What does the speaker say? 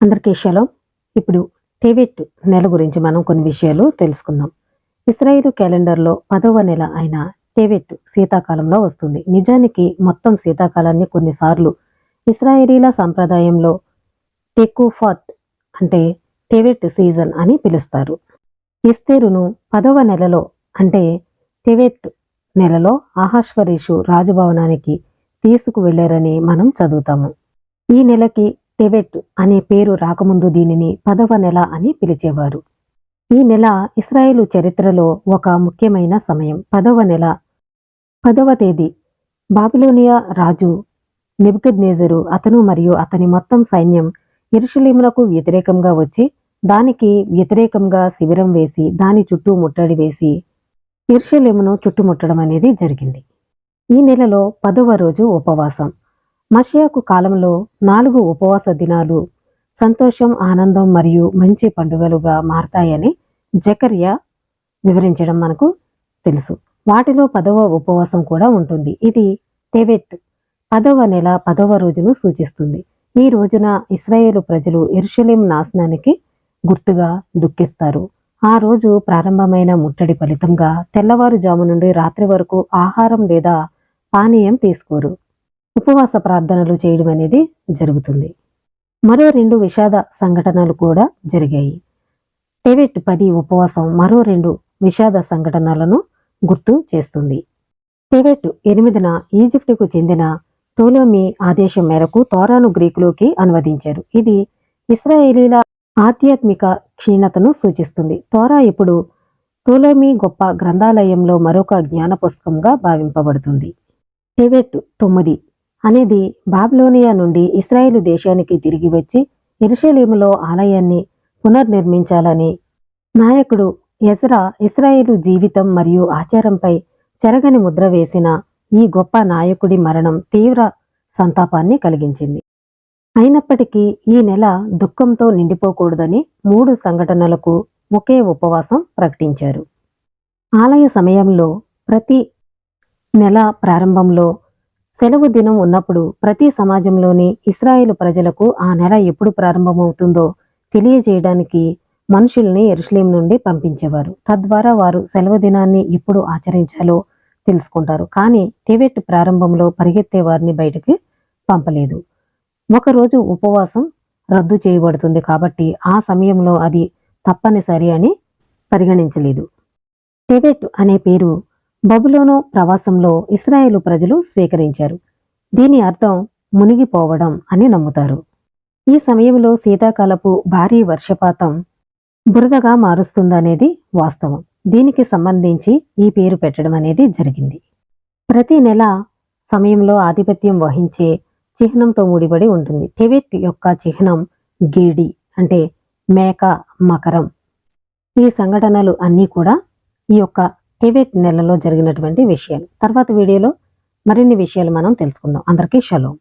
అందరికీ షలోం. ఇప్పుడు టెబెట్ నెల గురించి మనం కొన్ని విషయాలు తెలుసుకుందాం. ఇస్రాయేలు క్యాలెండర్లో 10వ నెల అయిన టెబెట్ శీతాకాలంలో వస్తుంది. నిజానికి మొత్తం శీతాకాలాన్ని కొన్నిసార్లు ఇస్రాయేలీల సంప్రదాయంలో టెకుఫాత్ అంటే టెబెట్ సీజన్ అని పిలుస్తారు. ఎస్తేరును 10వ నెలలో అంటే టెబెట్ నెలలో అహష్వరీషు రాజభవనానికి తీసుకువెళ్లారని మనం చదువుతాము. ఈ నెలకి టెబెట్ అనే పేరు రాకముందు దీనిని 10వ నెల అని పిలిచేవారు. ఈ నెల ఇస్రాయేలు చరిత్రలో ఒక ముఖ్యమైన సమయం. 10వ నెల 10వ తేదీ బాబిలోనియా రాజు నెబుకద్నెజరు అతను మరియు అతని మొత్తం సైన్యం యెరూషలేమునకు వ్యతిరేకంగా వచ్చి దానికి వ్యతిరేకంగా శిబిరం వేసి దాని చుట్టూ ముట్టడి వేసి యెరూషలేమును చుట్టుముట్టడం అనేది జరిగింది. ఈ నెలలో 10వ రోజు ఉపవాసం. మషియాకు కాలంలో 4 ఉపవాస దినాలు సంతోషం, ఆనందం మరియు మంచి పండుగలుగా మారతాయని జకర్యా వివరించడం మనకు తెలుసు. వాటిలో 10వ ఉపవాసం కూడా ఉంటుంది. ఇది టెబెట్ 10వ నెల 10వ రోజును సూచిస్తుంది. ఈ రోజున ఇశ్రాయేలు ప్రజలు యెరూషలేం నాశనానికి గుర్తుగా దుఃఖిస్తారు. ఆ రోజు ప్రారంభమైన ముట్టడి ఫలితంగా తెల్లవారుజాము నుండి రాత్రి వరకు ఆహారం లేదా పానీయం తీసుకోరు. ఉపవాస ప్రార్థనలు చేయడం అనేది జరుగుతుంది. మరో 2 విషాద సంఘటనలు కూడా జరిగాయి. టెబెట్ 10 ఉపవాసం మరో 2 విషాద సంఘటనలను గుర్తు చేస్తుంది. టెబెట్ 8న ఈజిప్టుకు చెందిన టోలెమీ ఆదేశం మేరకు తోరాను గ్రీకులోకి అనువదించారు. ఇది ఇశ్రాయేలీల ఆధ్యాత్మిక క్షీణతను సూచిస్తుంది. తోరా ఇప్పుడు టోలెమీ గొప్ప గ్రంథాలయంలో మరొక జ్ఞాన పుస్తకంగా భావింపబడుతుంది. టెబెట్ 9 అనేది బాబిలోనియా నుండి ఇశ్రాయేలు దేశానికి తిరిగి వచ్చి యెరూషలేములో ఆలయాన్ని పునర్నిర్మించాలని నాయకుడు ఎజ్రా ఇశ్రాయేలు జీవితం మరియు ఆచారంపై చెరగని ముద్ర వేసిన ఈ గొప్ప నాయకుడి మరణం తీవ్ర సంతాపాన్ని కలిగించింది. అయినప్పటికీ ఈ నెల దుఃఖంతో నిండిపోకూడదని 3 సంఘటనలకు ఒకే ఉపవాసం ప్రకటించారు. ఆలయ సమయంలో ప్రతి నెల ప్రారంభంలో సెలవు దినం ఉన్నప్పుడు ప్రతి సమాజంలోని ఇశ్రాయేలు ప్రజలకు ఆ నెల ఎప్పుడు ప్రారంభమవుతుందో తెలియజేయడానికి మనుషుల్ని యెరూషలేం నుండి పంపించేవారు. తద్వారా వారు సెలవు దినాన్ని ఎప్పుడు ఆచరించాలో తెలుసుకుంటారు. కానీ టెబెట్ ప్రారంభంలో పరిగెత్తే వారిని బయటకు పంపలేదు. ఒకరోజు ఉపవాసం రద్దు చేయబడుతుంది కాబట్టి ఆ సమయంలో అది తప్పనిసరి అని పరిగణించలేదు. టెబెట్ అనే పేరు బబులోను ప్రవాసంలో ఇశ్రాయేలు ప్రజలు స్వీకరించారు. దీని అర్థం మునిగిపోవడం అని నమ్ముతారు. ఈ సమయంలో శీతాకాలపు భారీ వర్షపాతం బురదగా మారుస్తుందనేది వాస్తవం. దీనికి సంబంధించి ఈ పేరు పెట్టడం అనేది జరిగింది. ప్రతి నెల సమయంలో ఆధిపత్యం వహించే చిహ్నంతో ముడిపడి ఉంటుంది. టెబెట్ యొక్క చిహ్నం గేడి అంటే మేక, మకరం. ఈ సంఘటనలు అన్నీ కూడా ఈ యొక్క టెబెట్ నెలలో జరిగినటువంటి విషయాలు. తర్వాత వీడియోలో మరిన్ని విషయాలు మనం తెలుసుకుందాం. అందరికీ షలోం.